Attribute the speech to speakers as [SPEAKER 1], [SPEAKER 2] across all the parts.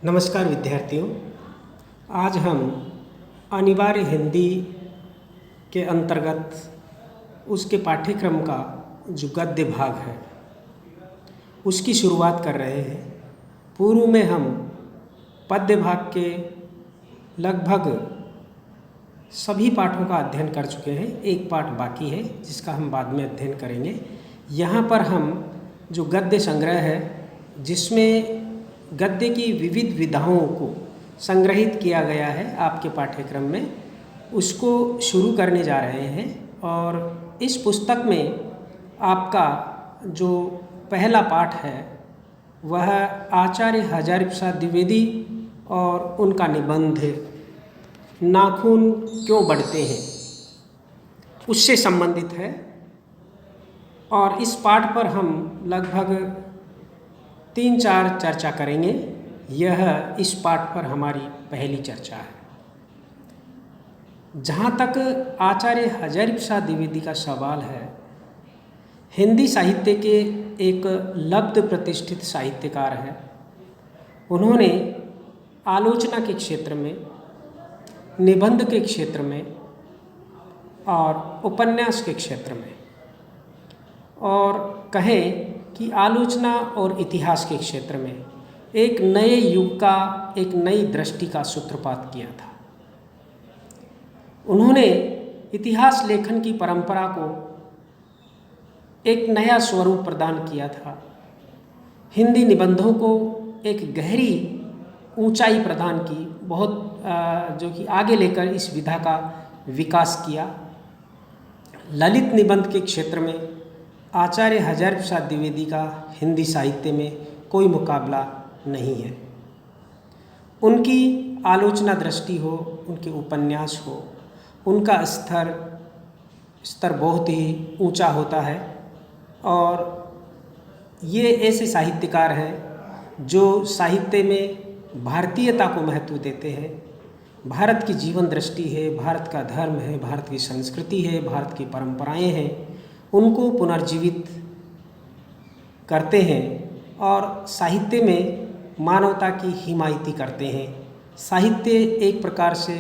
[SPEAKER 1] नमस्कार विद्यार्थियों। आज हम अनिवार्य हिंदी के अंतर्गत उसके पाठ्यक्रम का जो गद्य भाग है उसकी शुरुआत कर रहे हैं। पूर्व में हम पद्य भाग के लगभग सभी पाठों का अध्ययन कर चुके हैं। एक पाठ बाकी है जिसका हम बाद में अध्ययन करेंगे। यहाँ पर हम जो गद्य संग्रह है जिसमें गद्य की विविध विधाओं को संग्रहित किया गया है आपके पाठ्यक्रम में, उसको शुरू करने जा रहे हैं। और इस पुस्तक में आपका जो पहला पाठ है वह आचार्य हजारी प्रसाद द्विवेदी और उनका निबंध नाखून क्यों बढ़ते हैं उससे संबंधित है। और इस पाठ पर हम लगभग 3-4 चर्चा करेंगे। यह इस पाठ पर हमारी पहली चर्चा है। जहाँ तक आचार्य हजारी प्रसाद द्विवेदी का सवाल है, हिंदी साहित्य के एक लब्ध प्रतिष्ठित साहित्यकार हैं। उन्होंने आलोचना के क्षेत्र में, निबंध के क्षेत्र में और उपन्यास के क्षेत्र में, और कहें कि आलोचना और इतिहास के क्षेत्र में एक नए युग का, एक नई दृष्टि का सूत्रपात किया था। उन्होंने इतिहास लेखन की परंपरा को एक नया स्वरूप प्रदान किया था। हिंदी निबंधों को एक गहरी ऊंचाई प्रदान की, बहुत जो कि आगे लेकर इस विधा का विकास किया। ललित निबंध के क्षेत्र में आचार्य हजारी प्रसाद द्विवेदी का हिंदी साहित्य में कोई मुकाबला नहीं है। उनकी आलोचना दृष्टि हो, उनके उपन्यास हो, उनका स्तर बहुत ही ऊंचा होता है। और ये ऐसे साहित्यकार हैं जो साहित्य में भारतीयता को महत्व देते हैं। भारत की जीवन दृष्टि है, भारत का धर्म है, भारत की संस्कृति है, भारत की परंपराएं हैं, उनको पुनर्जीवित करते हैं और साहित्य में मानवता की हिमायती करते हैं। साहित्य एक प्रकार से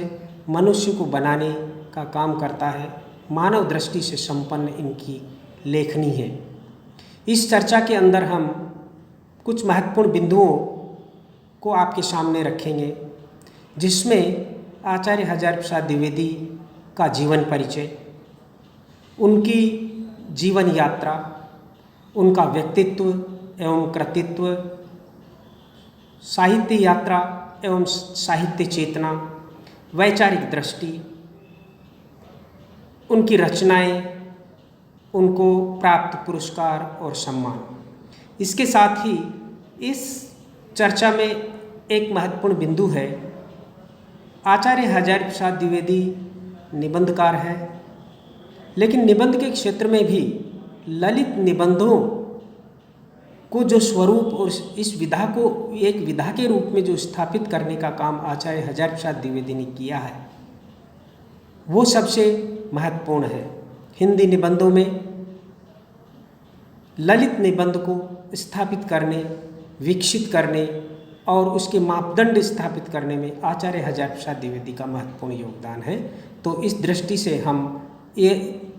[SPEAKER 1] मनुष्य को बनाने का काम करता है। मानव दृष्टि से संपन्न इनकी लेखनी है। इस चर्चा के अंदर हम कुछ महत्वपूर्ण बिंदुओं को आपके सामने रखेंगे, जिसमें आचार्य हजारी प्रसाद द्विवेदी का जीवन परिचय, उनकी जीवन यात्रा, उनका व्यक्तित्व एवं कृतित्व, साहित्य यात्रा एवं साहित्य चेतना, वैचारिक दृष्टि, उनकी रचनाएं, उनको प्राप्त पुरस्कार और सम्मान। इसके साथ ही इस चर्चा में एक महत्वपूर्ण बिंदु है, आचार्य हजारी प्रसाद द्विवेदी निबंधकार है, लेकिन निबंध के क्षेत्र में भी ललित निबंधों को जो स्वरूप और इस विधा को एक विधा के रूप में जो स्थापित करने का काम आचार्य हजारी प्रसाद द्विवेदी ने किया है, वो सबसे महत्वपूर्ण है। हिंदी निबंधों में ललित निबंध को स्थापित करने, विकसित करने और उसके मापदंड स्थापित करने में आचार्य हजारी प्रसाद द्विवेदी का महत्वपूर्ण योगदान है। तो इस दृष्टि से हम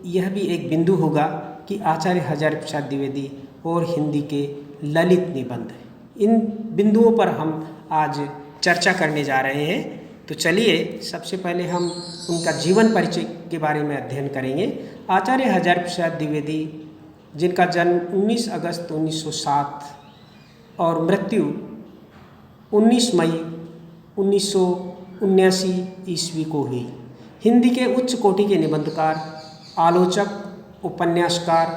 [SPEAKER 1] यह भी एक बिंदु होगा कि आचार्य हजारी प्रसाद द्विवेदी और हिंदी के ललित निबंध, इन बिंदुओं पर हम आज चर्चा करने जा रहे हैं। तो चलिए सबसे पहले हम उनका जीवन परिचय के बारे में अध्ययन करेंगे। आचार्य हजारी प्रसाद द्विवेदी, जिनका जन्म 19 अगस्त 1907 और मृत्यु 19 मई 1979 ईस्वी को हुई, हिंदी के उच्च कोटि के निबंधकार, आलोचक, उपन्यासकार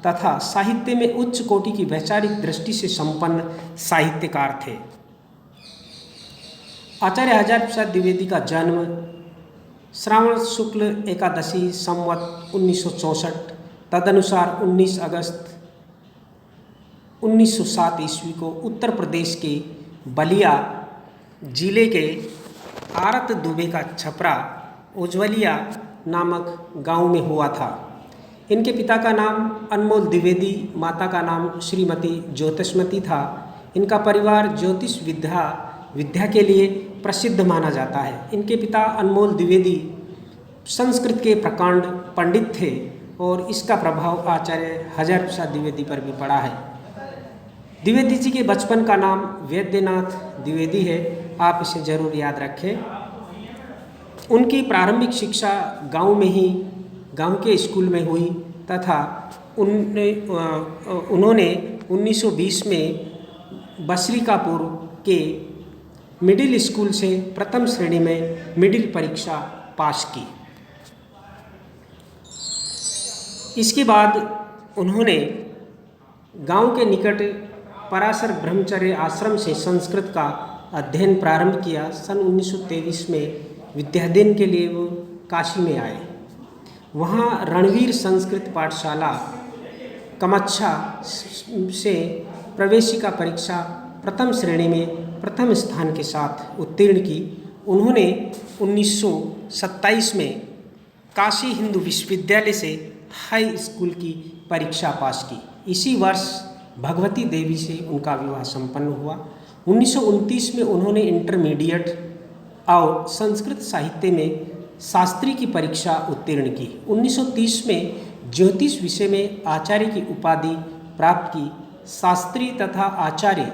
[SPEAKER 1] तथा साहित्य में उच्च कोटि की वैचारिक दृष्टि से संपन्न साहित्यकार थे। आचार्य हजारी प्रसाद द्विवेदी का जन्म श्रावण शुक्ल एकादशी संवत 1964 तदनुसार 19 अगस्त 1907 ईस्वी को उत्तर प्रदेश के बलिया जिले के आरत दुबे का छपरा उज्ज्वलिया नामक गांव में हुआ था। इनके पिता का नाम अनमोल द्विवेदी, माता का नाम श्रीमती ज्योतिषमती था। इनका परिवार ज्योतिष विद्या विद्या के लिए प्रसिद्ध माना जाता है। इनके पिता अनमोल द्विवेदी संस्कृत के प्रकांड पंडित थे और इसका प्रभाव आचार्य हजारी प्रसाद द्विवेदी पर भी पड़ा है। द्विवेदी जी के बचपन का नाम वैद्यनाथ द्विवेदी है, आप इसे जरूर याद रखें। उनकी प्रारंभिक शिक्षा गांव में ही गांव के स्कूल में हुई तथा उन्होंने 1920 में बसरिकापुर के मिडिल स्कूल से प्रथम श्रेणी में मिडिल परीक्षा पास की। इसके बाद उन्होंने गांव के निकट पराशर ब्रह्मचर्य आश्रम से संस्कृत का अध्ययन प्रारंभ किया। सन 1923 में विद्याध्ययन के लिए वो काशी में आए। वहाँ रणवीर संस्कृत पाठशाला कमच्छा से प्रवेशिका परीक्षा प्रथम श्रेणी में प्रथम स्थान के साथ उत्तीर्ण की। उन्होंने 1927 में काशी हिंदू विश्वविद्यालय से हाई स्कूल की परीक्षा पास की। इसी वर्ष भगवती देवी से उनका विवाह संपन्न हुआ। 1929 में उन्होंने इंटरमीडिएट और संस्कृत साहित्य में शास्त्री की परीक्षा उत्तीर्ण की। 1930 में ज्योतिष विषय में आचार्य की उपाधि प्राप्त की। शास्त्री तथा आचार्य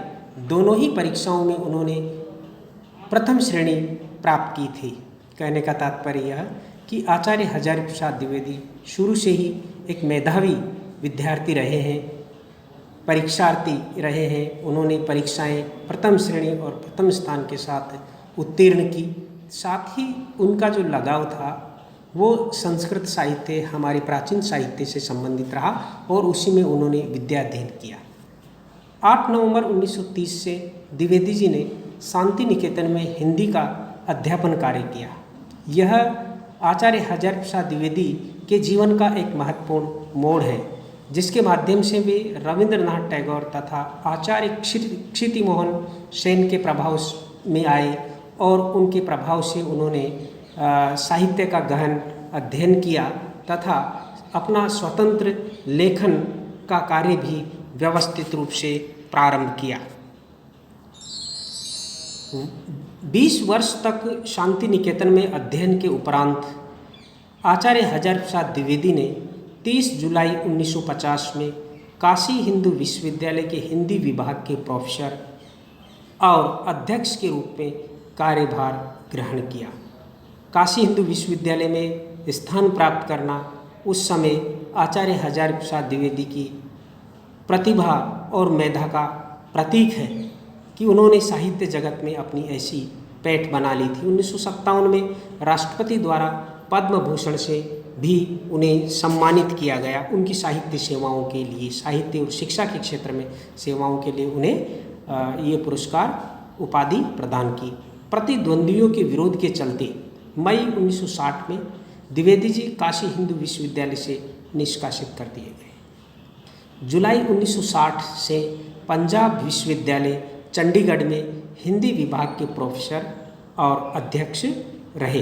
[SPEAKER 1] दोनों ही परीक्षाओं में उन्होंने प्रथम श्रेणी प्राप्त की थी। कहने का तात्पर्य यह कि आचार्य हजारी प्रसाद द्विवेदी शुरू से ही एक मेधावी विद्यार्थी रहे हैं, परीक्षार्थी रहे हैं। उन्होंने परीक्षाएं प्रथम श्रेणी और प्रथम स्थान के साथ उत्तीर्ण की। साथ ही उनका जो लगाव था वो संस्कृत साहित्य, हमारे प्राचीन साहित्य से संबंधित रहा और उसी में उन्होंने विद्या अध्ययन किया। 8 नवंबर 1930 से द्विवेदी जी ने शांति निकेतन में हिंदी का अध्यापन कार्य किया। यह आचार्य हजारी प्रसाद द्विवेदी के जीवन का एक महत्वपूर्ण मोड़ है, जिसके माध्यम से वे रविंद्रनाथ टैगोर तथा आचार्य क्षितिमोहन सेन के प्रभाव में आए और उनके प्रभाव से उन्होंने साहित्य का गहन अध्ययन किया तथा अपना स्वतंत्र लेखन का कार्य भी व्यवस्थित रूप से प्रारंभ किया। 20 वर्ष तक शांति निकेतन में अध्ययन के उपरांत आचार्य हजारी प्रसाद द्विवेदी ने 30 जुलाई 1950 में काशी हिंदू विश्वविद्यालय के हिंदी विभाग के प्रोफेसर और अध्यक्ष के रूप में कार्यभार ग्रहण किया। काशी हिंदू विश्वविद्यालय में स्थान प्राप्त करना उस समय आचार्य हजारी प्रसाद द्विवेदी की प्रतिभा और मेधा का प्रतीक है कि उन्होंने साहित्य जगत में अपनी ऐसी पैठ बना ली थी। 1957 में राष्ट्रपति द्वारा पद्म भूषण से भी उन्हें सम्मानित किया गया। उनकी साहित्य सेवाओं के लिए, साहित्य और शिक्षा के क्षेत्र में सेवाओं के लिए उन्हें ये पुरस्कार उपाधि प्रदान की। प्रतिद्वंद्वियों के विरोध के चलते मई 1960 में द्विवेदी जी काशी हिंदू विश्वविद्यालय से निष्कासित कर दिए गए। जुलाई 1960 से पंजाब विश्वविद्यालय चंडीगढ़ में हिंदी विभाग के प्रोफेसर और अध्यक्ष रहे।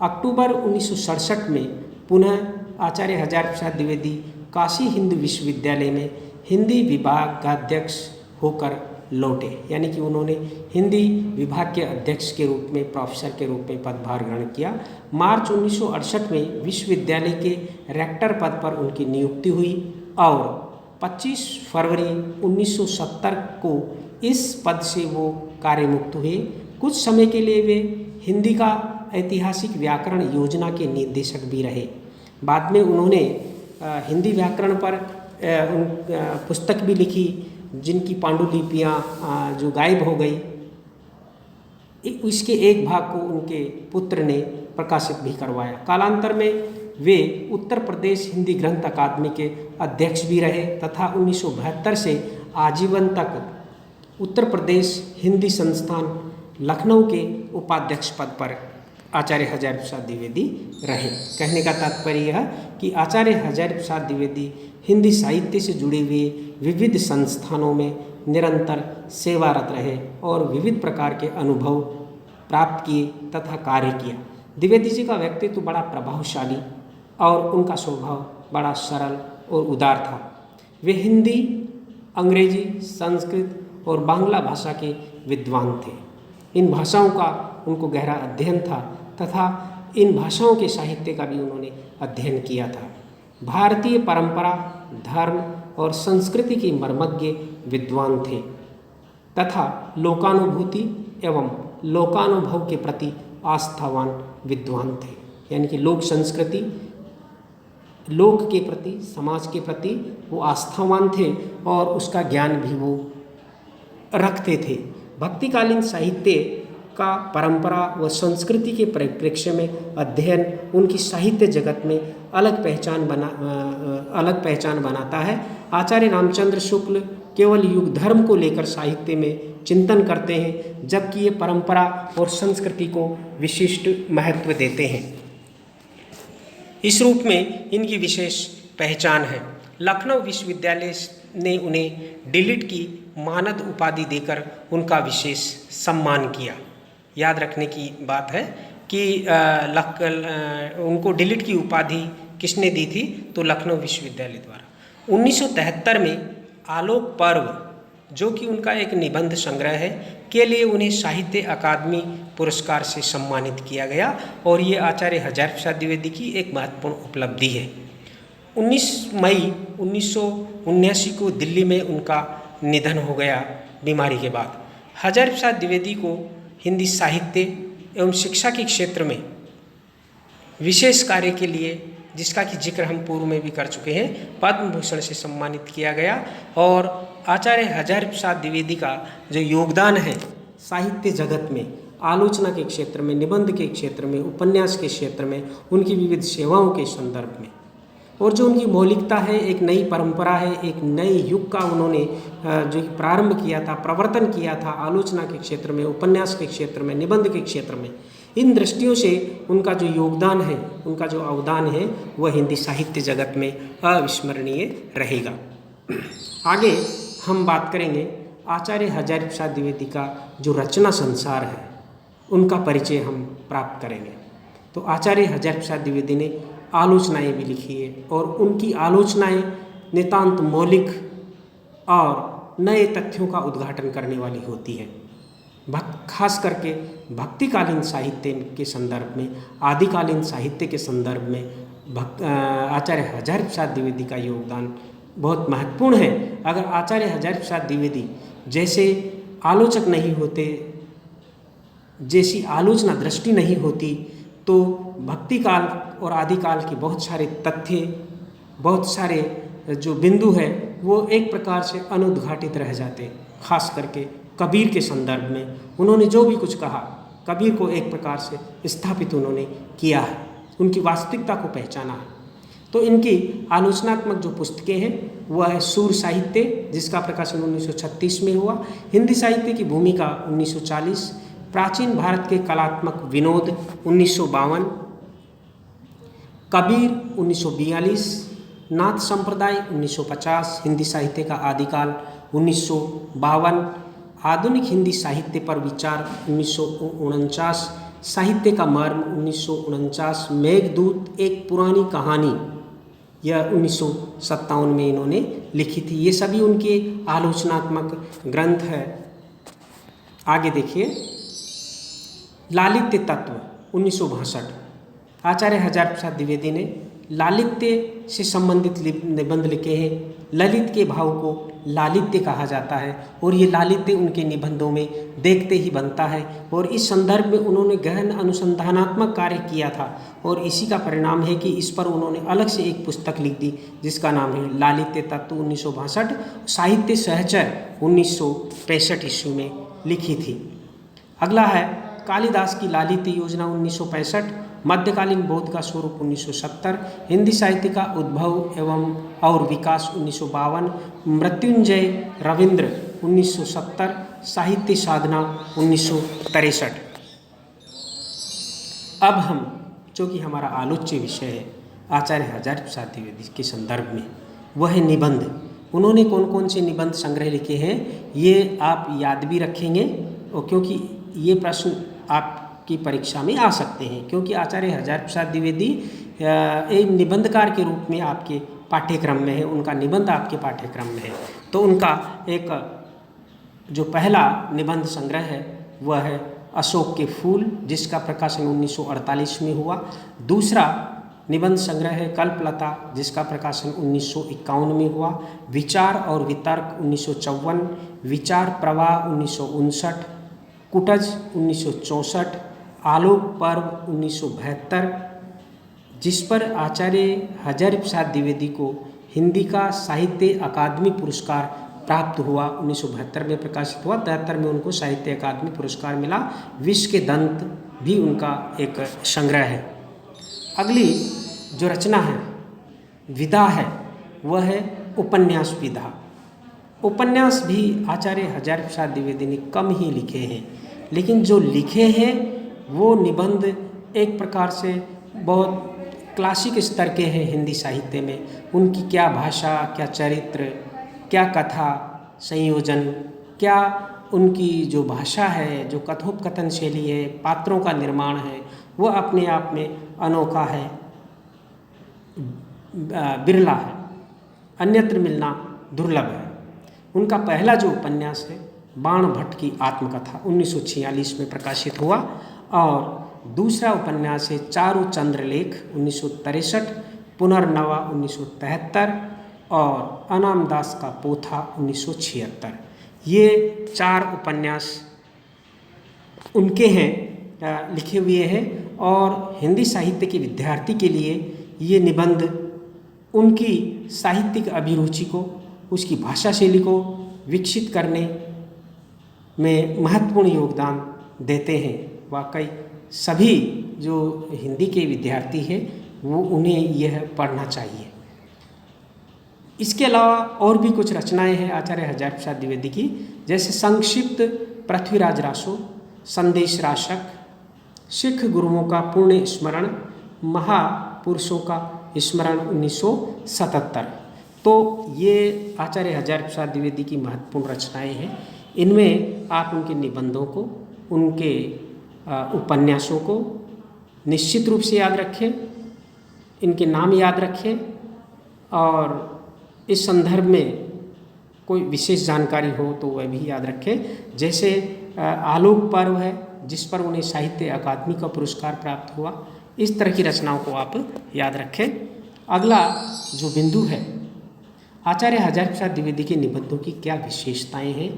[SPEAKER 1] अक्टूबर 1967 में पुनः आचार्य हजारी प्रसाद द्विवेदी काशी हिंदू विश्वविद्यालय में हिंदी विभागाध्यक्ष होकर लौटे, यानी कि उन्होंने हिंदी विभाग के अध्यक्ष के रूप में, प्रोफेसर के रूप में पदभार ग्रहण किया। मार्च 1968 में विश्वविद्यालय के रेक्टर पद पर उनकी नियुक्ति हुई और 25 फरवरी 1970 को इस पद से वो कार्यमुक्त हुए। कुछ समय के लिए वे हिंदी का ऐतिहासिक व्याकरण योजना के निर्देशक भी रहे। बाद में उन्होंने हिंदी व्याकरण पर पुस्तक भी लिखी, जिनकी पांडुलिपियाँ जो गायब हो गई, इसके एक भाग को उनके पुत्र ने प्रकाशित भी करवाया। कालांतर में वे उत्तर प्रदेश हिंदी ग्रंथ अकादमी के अध्यक्ष भी रहे तथा 1972 से आजीवन तक उत्तर प्रदेश हिंदी संस्थान लखनऊ के उपाध्यक्ष पद पर आचार्य हजारी प्रसाद द्विवेदी रहे। कहने का तात्पर्य यह कि आचार्य हजारी प्रसाद द्विवेदी हिंदी साहित्य से जुड़े हुए विविध संस्थानों में निरंतर सेवारत रहे और विविध प्रकार के अनुभव प्राप्त किए तथा कार्य किया। द्विवेदी जी का व्यक्तित्व बड़ा प्रभावशाली और उनका स्वभाव बड़ा सरल और उदार था। वे हिंदी, अंग्रेजी, संस्कृत और बांग्ला भाषा के विद्वान थे। इन भाषाओं का उनको गहरा अध्ययन था तथा इन भाषाओं के साहित्य का भी उन्होंने अध्ययन किया था। भारतीय परंपरा, धर्म और संस्कृति के मर्मज्ञ विद्वान थे तथा लोकानुभूति एवं लोकानुभव के प्रति आस्थावान विद्वान थे। यानी कि लोक संस्कृति, लोक के प्रति, समाज के प्रति वो आस्थावान थे और उसका ज्ञान भी वो रखते थे। भक्तिकालीन साहित्य का परंपरा व संस्कृति के परिप्रेक्ष्य में अध्ययन उनकी साहित्य जगत में अलग पहचान बनाता है। आचार्य रामचंद्र शुक्ल केवल युग धर्म को लेकर साहित्य में चिंतन करते हैं, जबकि ये परंपरा और संस्कृति को विशिष्ट महत्व देते हैं। इस रूप में इनकी विशेष पहचान है। लखनऊ विश्वविद्यालय ने उन्हें डिलिट की मानद उपाधि देकर उनका विशेष सम्मान किया। याद रखने की बात है कि उनको डिलिट की उपाधि किसने दी थी? तो लखनऊ विश्वविद्यालय द्वारा। 1973 में आलोक पर्व, जो कि उनका एक निबंध संग्रह है, के लिए उन्हें साहित्य अकादमी पुरस्कार से सम्मानित किया गया और ये आचार्य हजारी प्रसाद द्विवेदी की एक महत्वपूर्ण उपलब्धि है। 19 मई 1979 को दिल्ली में उनका निधन हो गया बीमारी के बाद। हजारी प्रसाद द्विवेदी को हिंदी साहित्य एवं शिक्षा के क्षेत्र में विशेष कार्य के लिए, जिसका कि जिक्र हम पूर्व में भी कर चुके हैं, पद्म भूषण से सम्मानित किया गया। और आचार्य हजारी प्रसाद द्विवेदी का जो योगदान है साहित्य जगत में, आलोचना के क्षेत्र में, निबंध के क्षेत्र में, उपन्यास के क्षेत्र में, उनकी विविध सेवाओं के संदर्भ में, और जो उनकी मौलिकता है, एक नई परंपरा है, एक नए युग का उन्होंने जो प्रारंभ किया था, प्रवर्तन किया था आलोचना के क्षेत्र में, उपन्यास के क्षेत्र में, निबंध के क्षेत्र में, इन दृष्टियों से उनका जो योगदान है, उनका जो अवदान है, वह हिंदी साहित्य जगत में अविस्मरणीय रहेगा। आगे हम बात करेंगे आचार्य हजारी प्रसाद द्विवेदी का जो रचना संसार है, उनका परिचय हम प्राप्त करेंगे। तो आचार्य हजारी प्रसाद द्विवेदी ने आलोचनाएं भी लिखी है और उनकी आलोचनाएं नितांत मौलिक और नए तथ्यों का उद्घाटन करने वाली होती है। खास करके भक्तिकालीन साहित्य के संदर्भ में, आदिकालीन साहित्य के संदर्भ में आचार्य हजारी प्रसाद द्विवेदी का योगदान बहुत महत्वपूर्ण है। अगर आचार्य हजारी प्रसाद द्विवेदी जैसे आलोचक नहीं होते, जैसी आलोचना दृष्टि नहीं होती, तो भक्तिकाल और आदिकाल के बहुत सारे तथ्य, बहुत सारे जो बिंदु है, वो एक प्रकार से अनुद्घाटित रह जाते। खास करके कबीर के संदर्भ में उन्होंने जो भी कुछ कहा, कबीर को एक प्रकार से स्थापित उन्होंने किया है, उनकी वास्तविकता को पहचाना है। तो इनकी आलोचनात्मक जो पुस्तकें हैं वह है सूर साहित्य, जिसका प्रकाशन 1936 में हुआ, हिंदी साहित्य की भूमिका 1940, प्राचीन भारत के कलात्मक विनोद 1952, कबीर 1942, नाथ संप्रदाय 1950, हिंदी साहित्य का आदिकाल 1952, आधुनिक हिंदी साहित्य पर विचार 1949, साहित्य का मर्म 1949, मेघदूत एक पुरानी कहानी, यह 1957 में इन्होंने लिखी थी। ये सभी उनके आलोचनात्मक ग्रंथ है। आगे देखिए, लालित्य तत्व 1962, आचार्य हजारी प्रसाद द्विवेदी ने लालित्य से संबंधित निबंध लिखे हैं। ललित के भाव को लालित्य कहा जाता है और ये लालित्य उनके निबंधों में देखते ही बनता है और इस संदर्भ में उन्होंने गहन अनुसंधानात्मक कार्य किया था और इसी का परिणाम है कि इस पर उन्होंने अलग से एक पुस्तक लिख दी जिसका नाम है लालित्य तत्व 1962, साहित्य सहचर 1965 ईस्वी में लिखी थी। अगला है कालिदास की लालित्य योजना 1965, मध्यकालीन बौद्ध का स्वरूप 1970, हिंदी साहित्य का उद्भव एवं और विकास 1952, मृत्युंजय रविंद्र 1970, साहित्य साधना 1963। अब हम, चूँकि हमारा आलोच्य विषय है आचार्य हजारी प्रसाद द्विवेदी के संदर्भ में, वह है निबंध। उन्होंने कौन कौन से निबंध संग्रह लिखे हैं ये आप याद भी रखेंगे, और क्योंकि ये प्रश्न आपकी परीक्षा में आ सकते हैं, क्योंकि आचार्य हजारी प्रसाद द्विवेदी एक निबंधकार के रूप में आपके पाठ्यक्रम में है, उनका निबंध आपके पाठ्यक्रम में है। तो उनका एक जो पहला निबंध संग्रह है वह है अशोक के फूल, जिसका प्रकाशन 1948 में हुआ। दूसरा निबंध संग्रह है कल्पलता, जिसका प्रकाशन 1951 में हुआ। विचार और वितर्क 1954, विचार प्रवाह 1959, कुटज 1964, आलोक पर्व 1972, जिस पर आचार्य हजारी प्रसाद द्विवेदी को हिंदी का साहित्य अकादमी पुरस्कार प्राप्त हुआ। 1972 में प्रकाशित हुआ। 73 में उनको साहित्य अकादमी पुरस्कार मिला। विष के दंत भी उनका एक संग्रह है। अगली जो रचना है, विधा है, वह है उपन्यास विधा। उपन्यास भी आचार्य हजारी प्रसाद द्विवेदी ने कम ही लिखे हैं, लेकिन जो लिखे हैं वो निबंध एक प्रकार से बहुत क्लासिक स्तर के हैं हिंदी साहित्य में। उनकी क्या भाषा, क्या चरित्र, क्या कथा संयोजन, क्या उनकी जो भाषा है, जो कथोपकथन शैली है, पात्रों का निर्माण है, वो अपने आप में अनोखा है, बिरला है, अन्यत्र मिलना दुर्लभ है। उनका पहला जो उपन्यास है बाण भट्ट की आत्मकथा 1946 में प्रकाशित हुआ, और दूसरा उपन्यास है चारु चंद्रलेख 1963, पुनर्नवा 1973 और अनाम दास का पोथा 1976। ये 4 उपन्यास उनके हैं, लिखे हुए हैं। और हिंदी साहित्य के विद्यार्थी के लिए ये निबंध उनकी साहित्यिक अभिरुचि को, उसकी भाषा शैली को विकसित करने में महत्वपूर्ण योगदान देते हैं। वाकई सभी जो हिंदी के विद्यार्थी हैं वो उन्हें यह पढ़ना चाहिए। इसके अलावा और भी कुछ रचनाएं हैं आचार्य हजारी प्रसाद द्विवेदी की, जैसे संक्षिप्त पृथ्वीराज रासो, संदेश राशक, सिख गुरुओं का पुण्य स्मरण, महापुरुषों का स्मरण 1977। तो ये आचार्य हजारी प्रसाद द्विवेदी की महत्वपूर्ण रचनाएं हैं। इनमें आप उनके निबंधों को, उनके उपन्यासों को निश्चित रूप से याद रखें, इनके नाम याद रखें, और इस संदर्भ में कोई विशेष जानकारी हो तो वह भी याद रखें। जैसे आलोक पर्व है, जिस पर उन्हें साहित्य अकादमी का पुरस्कार प्राप्त हुआ। इस तरह की रचनाओं को आप याद रखें। अगला जो बिंदु है, आचार्य हजारी प्रसाद द्विवेदी के निबंधों की क्या विशेषताएं हैं,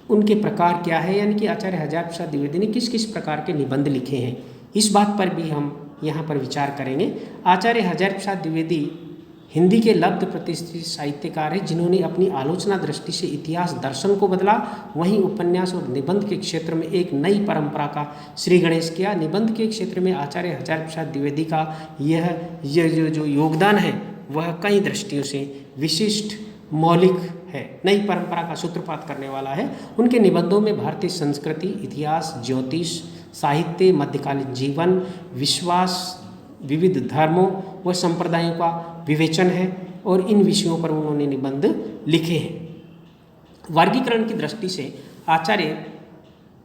[SPEAKER 1] उनके प्रकार क्या है, यानी कि आचार्य हजारी प्रसाद द्विवेदी ने किस किस प्रकार के निबंध लिखे हैं, इस बात पर भी हम यहाँ पर विचार करेंगे। आचार्य हजारी प्रसाद द्विवेदी हिंदी के लब्ध प्रतिष्ठित साहित्यकार हैं, जिन्होंने अपनी आलोचना दृष्टि से इतिहास दर्शन को बदला। वहीं उपन्यास और निबंध के क्षेत्र में एक नई परंपरा का श्री गणेश किया। निबंध के क्षेत्र में आचार्य हजारी प्रसाद द्विवेदी का यह जो योगदान है वह कई दृष्टियों से विशिष्ट, मौलिक है, नई परंपरा का सूत्रपात करने वाला है। उनके निबंधों में भारतीय संस्कृति, इतिहास, ज्योतिष, साहित्य, मध्यकालीन जीवन, विश्वास, विविध धर्मों व संप्रदायों का विवेचन है, और इन विषयों पर उन्होंने निबंध लिखे हैं। वर्गीकरण की दृष्टि से आचार्य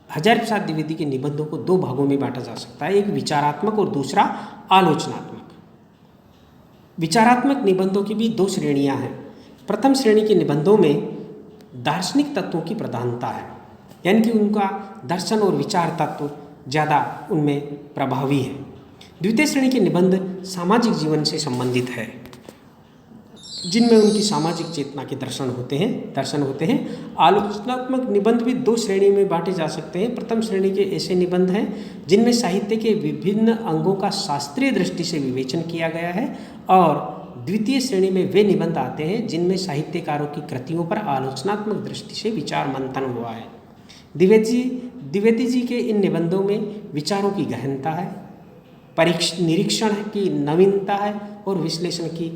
[SPEAKER 1] हजारी प्रसाद द्विवेदी के निबंधों को 2 भागों में बांटा जा सकता है, एक विचारात्मक और दूसरा आलोचनात्मक। विचारात्मक निबंधों की भी 2 श्रेणियां हैं। प्रथम श्रेणी के निबंधों में दार्शनिक तत्वों की प्रधानता है, यानी कि उनका दर्शन और विचार तत्व ज़्यादा उनमें प्रभावी है। द्वितीय श्रेणी के निबंध सामाजिक जीवन से संबंधित है, जिनमें उनकी सामाजिक चेतना के दर्शन होते हैं। आलोचनात्मक निबंध भी 2 श्रेणियों में बांटे जा सकते हैं। प्रथम श्रेणी के ऐसे निबंध हैं जिनमें साहित्य के विभिन्न अंगों का शास्त्रीय दृष्टि से विवेचन किया गया है, और द्वितीय श्रेणी में वे निबंध आते हैं जिनमें साहित्यकारों की कृतियों पर आलोचनात्मक दृष्टि से विचार मंथन हुआ है। द्विवेदी जी के इन निबंधों में विचारों की गहनता है, निरीक्षण की नवीनता है, और विश्लेषण की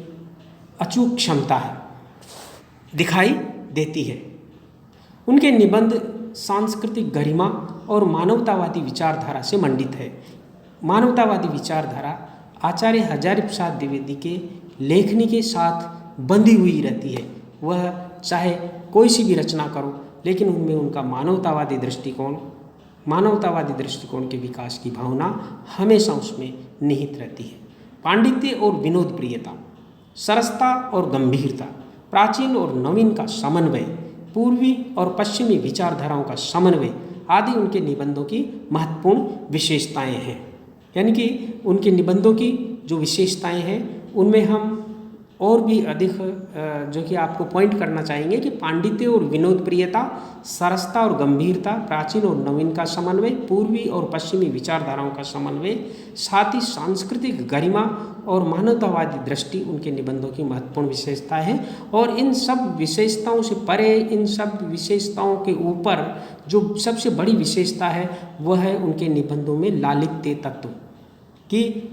[SPEAKER 1] अचूक क्षमता है, दिखाई देती है। उनके निबंध सांस्कृतिक गरिमा और मानवतावादी विचारधारा से मंडित है। मानवतावादी विचारधारा आचार्य हजारी प्रसाद द्विवेदी के लेखनी के साथ बंधी हुई रहती है। वह चाहे कोई सी भी रचना करो, लेकिन उनमें उनका मानवतावादी दृष्टिकोण के विकास की भावना हमेशा उसमें निहित रहती है। पांडित्य और विनोद प्रियता, सरसता और गंभीरता, प्राचीन और नवीन का समन्वय, पूर्वी और पश्चिमी विचारधाराओं का समन्वय आदि उनके निबंधों की महत्वपूर्ण विशेषताएं हैं। यानी कि उनके निबंधों की जो विशेषताएं हैं उनमें हम और भी अधिक जो कि आपको पॉइंट करना चाहेंगे कि पांडित्य और विनोदप्रियता, सरसता और गंभीरता, प्राचीन और नवीन का समन्वय, पूर्वी और पश्चिमी विचारधाराओं का समन्वय, साथ ही सांस्कृतिक गरिमा और मानवतावादी दृष्टि उनके निबंधों की महत्वपूर्ण विशेषता है। और इन सब विशेषताओं से परे, इन सब विशेषताओं के ऊपर जो सबसे बड़ी विशेषता है वह है उनके निबंधों में लालित्य तत्व। कि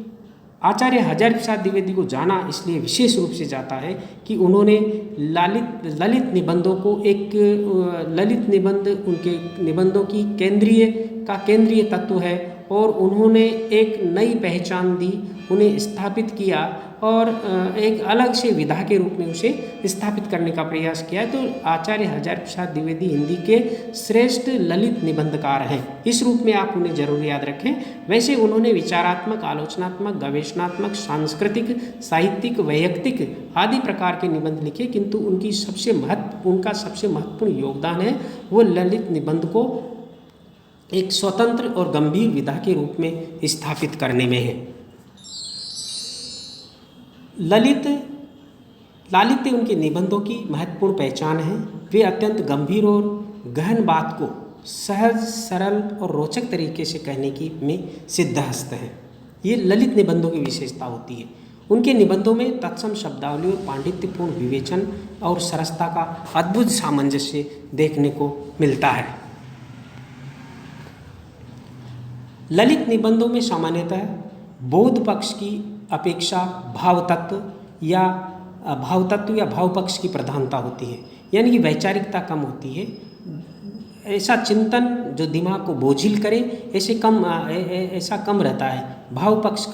[SPEAKER 1] आचार्य हजारी प्रसाद द्विवेदी को जाना इसलिए विशेष रूप से जाता है कि उन्होंने ललित निबंधों को एक ललित निबंध उनके निबंधों की केंद्रीय तत्व है और उन्होंने एक नई पहचान दी, उन्हें स्थापित किया और एक अलग से विधा के रूप में उसे स्थापित करने का प्रयास किया। तो आचार्य हजारी प्रसाद द्विवेदी हिंदी के श्रेष्ठ ललित निबंधकार हैं, इस रूप में आप उन्हें जरूर याद रखें। वैसे उन्होंने विचारात्मक, आलोचनात्मक, गवेषणात्मक, सांस्कृतिक, साहित्यिक, वैयक्तिक आदि प्रकार के निबंध लिखे, किंतु उनका सबसे महत्वपूर्ण योगदान है वो ललित निबंध को एक स्वतंत्र और गंभीर विधा के रूप में स्थापित करने में है। लालित्य उनके निबंधों की महत्वपूर्ण पहचान है। वे अत्यंत गंभीर और गहन बात को सहज, सरल और रोचक तरीके से कहने की में सिद्धहस्त हैं। ये ललित निबंधों की विशेषता होती है। उनके निबंधों में तत्सम शब्दावली और पांडित्यपूर्ण विवेचन और सरसता का अद्भुत सामंजस्य देखने को मिलता है। ललित निबंधों में सामान्यतः बौद्ध पक्ष की अपेक्षा भाव तत्व या भाव पक्ष की प्रधानता होती है, यानी कि वैचारिकता कम होती है। ऐसा चिंतन जो दिमाग को बोझिल करे ऐसा कम रहता है। भाव पक्ष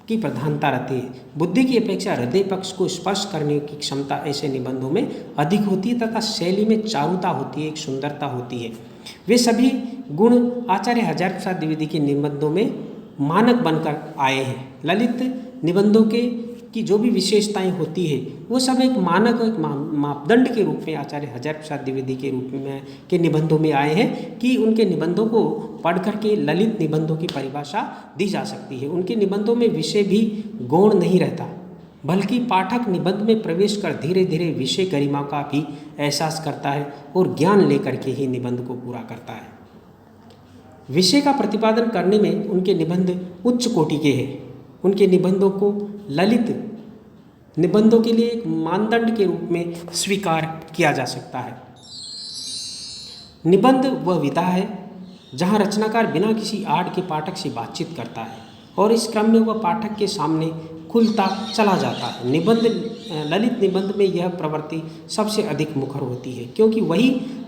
[SPEAKER 1] की प्रधानता रहती है। बुद्धि की अपेक्षा हृदय पक्ष को स्पर्श करने की क्षमता ऐसे निबंधों में अधिक होती है तथा शैली में चारुता होती है, एक सुंदरता होती है। वे सभी गुण आचार्य हजारी प्रसाद द्विवेदी के निबंधों में मानक बनकर आए हैं। ललित निबंधों की जो भी विशेषताएं होती है वो सब एक मानक, एक मापदंड के रूप में आचार्य हजारी प्रसाद द्विवेदी के रूप में के निबंधों में आए हैं कि उनके निबंधों को पढ़ करके ललित निबंधों की परिभाषा दी जा सकती है। उनके निबंधों में विषय भी गौण नहीं रहता, बल्कि पाठक निबंध में प्रवेश कर धीरे धीरे विषय गरिमा का भी एहसास करता है और ज्ञान लेकर के ही निबंध को पूरा करता है। विषय का प्रतिपादन करने में उनके निबंध उच्च कोटि के हैं। उनके निबंधों को ललित निबंधों के लिए एक मानदंड के रूप में स्वीकार किया जा सकता है। निबंध वह विधा है जहाँ रचनाकार बिना किसी आड़ के पाठक से बातचीत करता है और इस क्रम में वह पाठक के सामने खुलता चला जाता है। ललित निबंध में यह प्रवृत्ति सबसे अधिक मुखर होती है, क्योंकि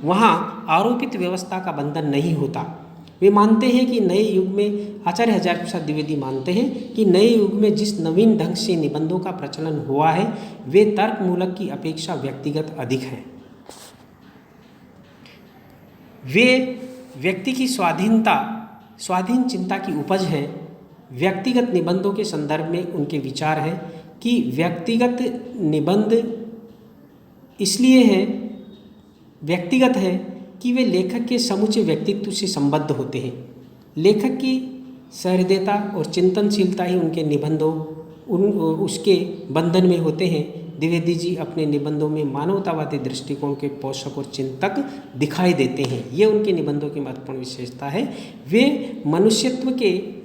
[SPEAKER 1] वहाँ आरोपित व्यवस्था का बंधन नहीं होता। वे मानते हैं कि नए युग में आचार्य हजारी प्रसाद द्विवेदी मानते हैं कि नए युग में जिस नवीन ढंग से निबंधों का प्रचलन हुआ है वे तर्कमूलक की अपेक्षा व्यक्तिगत अधिक है। वे व्यक्ति की स्वाधीन चिंता की उपज है। व्यक्तिगत निबंधों के संदर्भ में उनके विचार है कि व्यक्तिगत निबंध इसलिए है व्यक्तिगत है कि वे लेखक के समूचे व्यक्तित्व से संबद्ध होते हैं। लेखक की सहृदयता और चिंतनशीलता ही उनके निबंधों उसके बंधन में होते हैं। द्विवेदी जी अपने निबंधों में मानवतावादी दृष्टिकोण के पोषक और चिंतक दिखाई देते हैं। ये उनके निबंधों की महत्वपूर्ण विशेषता है। वे मनुष्यत्व के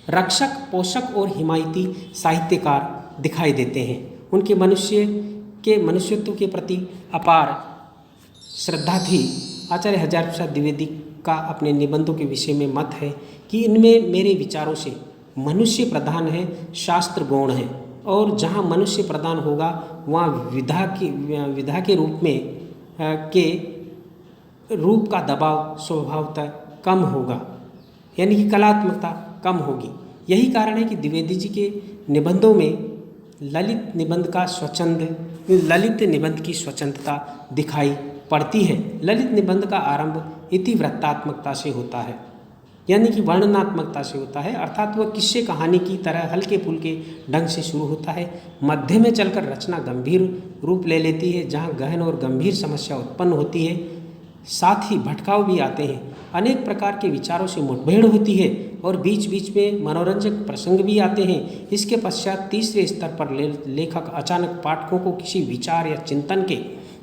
[SPEAKER 1] रक्षक, पोषक और हिमायती साहित्यकार दिखाई देते हैं। उनके मनुष्यत्व के प्रति अपार श्रद्धा थी। आचार्य हजारी प्रसाद द्विवेदी का अपने निबंधों के विषय में मत है कि इनमें मेरे विचारों से मनुष्य प्रधान है, शास्त्र गौण है, और जहाँ मनुष्य प्रधान होगा वहाँ विधा के रूप का दबाव स्वभावतः कम होगा, यानी कि कलात्मकता कम होगी। यही कारण है कि द्विवेदी जी के निबंधों में ललित निबंध की स्वच्छंदता दिखाई पड़ती है। ललित निबंध का आरंभ इतिवृत्तात्मकता से होता है, यानी कि वर्णनात्मकता से होता है, अर्थात वह किस्से कहानी की तरह हल्के फुल्के ढंग से शुरू होता है। मध्य में चलकर रचना गंभीर रूप ले लेती है। जहाँ गहन और गंभीर समस्या उत्पन्न होती है साथ ही भटकाव भी आते हैं। अनेक प्रकार के विचारों से मुठभेड़ होती है और बीच बीच में मनोरंजक प्रसंग भी आते हैं। इसके पश्चात तीसरे स्तर पर लेखक अचानक पाठकों को किसी विचार या चिंतन के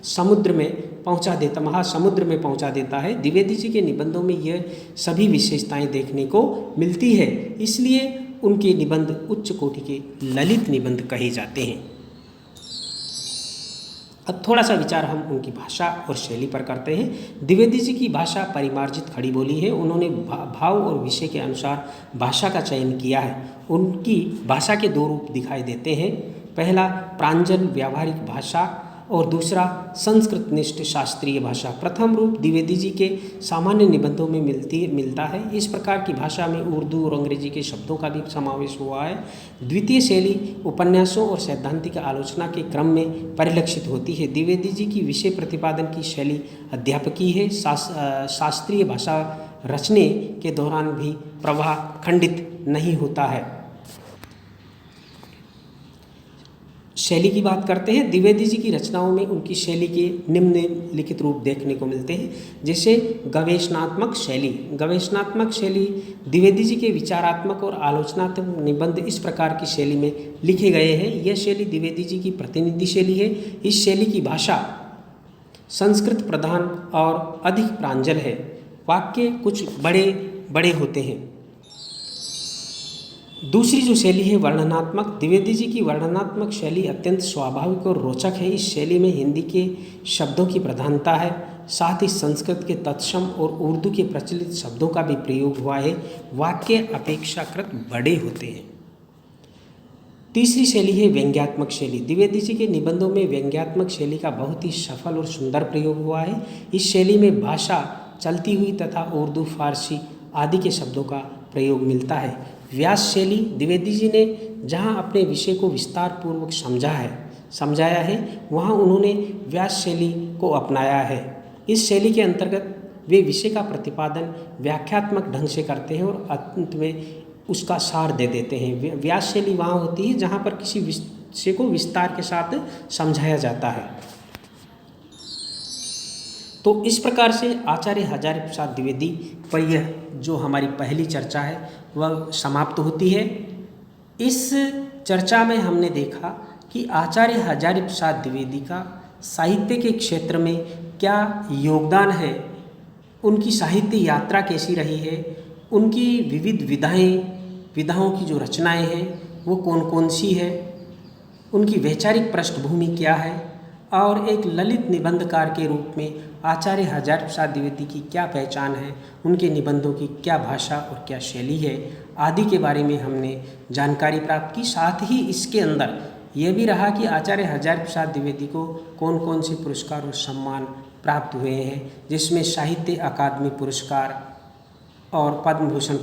[SPEAKER 1] समुद्र में पहुंचा देता महासमुद्र में पहुंचा देता है। द्विवेदी जी के निबंधों में यह सभी विशेषताएं देखने को मिलती है, इसलिए उनके निबंध उच्च कोटि के ललित निबंध कहे जाते हैं। अब थोड़ा सा विचार हम उनकी भाषा और शैली पर करते हैं। द्विवेदी जी की भाषा परिमार्जित खड़ी बोली है। उन्होंने भाव और विषय के अनुसार भाषा का चयन किया है। उनकी भाषा के दो रूप दिखाई देते हैं। पहला प्रांजल व्यावहारिक भाषा और दूसरा संस्कृतनिष्ठ शास्त्रीय भाषा। प्रथम रूप द्विवेदी जी के सामान्य निबंधों में मिलता है। इस प्रकार की भाषा में उर्दू और अंग्रेजी के शब्दों का भी समावेश हुआ है। द्वितीय शैली उपन्यासों और सैद्धांतिक आलोचना के क्रम में परिलक्षित होती है। द्विवेदी जी की विषय प्रतिपादन की शैली अध्यापकी है। शास्त्रीय भाषा रचने के दौरान भी प्रवाह खंडित नहीं होता है। शैली की बात करते हैं। द्विवेदी जी की रचनाओं में उनकी शैली के निम्नलिखित रूप देखने को मिलते हैं, जैसे गवेषणात्मक शैली। गवेषणात्मक शैली द्विवेदी जी के विचारात्मक और आलोचनात्मक निबंध इस प्रकार की शैली में लिखे गए हैं। यह शैली द्विवेदी जी की प्रतिनिधि शैली है। इस शैली की भाषा संस्कृत प्रधान और अधिक प्रांजल है। वाक्य कुछ बड़े बड़े होते हैं। दूसरी जो शैली है वर्णनात्मक। द्विवेदी जी की वर्णनात्मक शैली अत्यंत स्वाभाविक और रोचक है। इस शैली में हिंदी के शब्दों की प्रधानता है, साथ ही संस्कृत के तत्सम और उर्दू के प्रचलित शब्दों का भी प्रयोग हुआ है। वाक्य अपेक्षाकृत बड़े होते हैं। तीसरी शैली है व्यंग्यात्मक शैली। द्विवेदी जी के निबंधों में व्यंग्यात्मक शैली का बहुत ही सफल और सुंदर प्रयोग हुआ है। इस शैली में भाषा चलती हुई तथा उर्दू, फारसी आदि के शब्दों का प्रयोग मिलता है। व्यास शैली। द्विवेदी जी ने जहाँ अपने विषय को विस्तार पूर्वक समझाया है वहाँ उन्होंने व्यास शैली को अपनाया है। इस शैली के अंतर्गत वे विषय का प्रतिपादन व्याख्यात्मक ढंग से करते हैं और अंत में उसका सार दे देते हैं। व्यास शैली वहाँ होती है जहाँ पर किसी विषय को विस्तार के साथ समझाया जाता है। तो इस प्रकार से आचार्य हजारी प्रसाद द्विवेदी पर यह जो हमारी पहली चर्चा है वह समाप्त होती है। इस चर्चा में हमने देखा कि आचार्य हजारी प्रसाद द्विवेदी का साहित्य के क्षेत्र में क्या योगदान है, उनकी साहित्य यात्रा कैसी रही है, उनकी विविध विधाओं की जो रचनाएं हैं वो कौन कौन सी है, उनकी वैचारिक पृष्ठभूमि क्या है और एक ललित निबंधकार के रूप में आचार्य हजारी प्रसाद द्विवेदी की क्या पहचान है, उनके निबंधों की क्या भाषा और क्या शैली है आदि के बारे में हमने जानकारी प्राप्त की। साथ ही इसके अंदर यह भी रहा कि आचार्य हजारी प्रसाद द्विवेदी को कौन कौन से पुरस्कार और सम्मान प्राप्त हुए हैं, जिसमें साहित्य अकादमी पुरस्कार और पद्म भूषण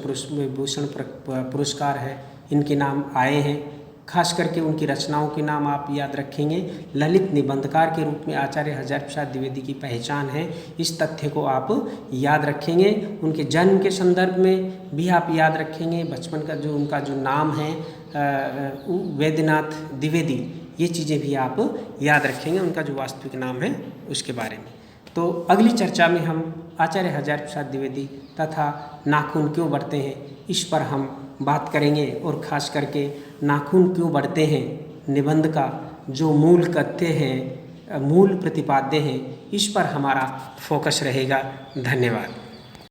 [SPEAKER 1] पुरस्कार है, इनके नाम आए हैं। खास करके उनकी रचनाओं के नाम आप याद रखेंगे। ललित निबंधकार के रूप में आचार्य हजारी प्रसाद द्विवेदी की पहचान है, इस तथ्य को आप याद रखेंगे। उनके जन्म के संदर्भ में भी आप याद रखेंगे। बचपन का जो उनका जो नाम है वैद्यनाथ द्विवेदी, ये चीज़ें भी आप याद रखेंगे, उनका जो वास्तविक नाम है उसके बारे में। तो अगली चर्चा में हम आचार्य हजारी प्रसाद द्विवेदी तथा नाखून क्यों बढ़ते हैं इस पर हम बात करेंगे, और ख़ास करके नाखून क्यों बढ़ते हैं निबंध का जो मूल कथ्य है, मूल प्रतिपाद्य है, इस पर हमारा फोकस रहेगा। धन्यवाद।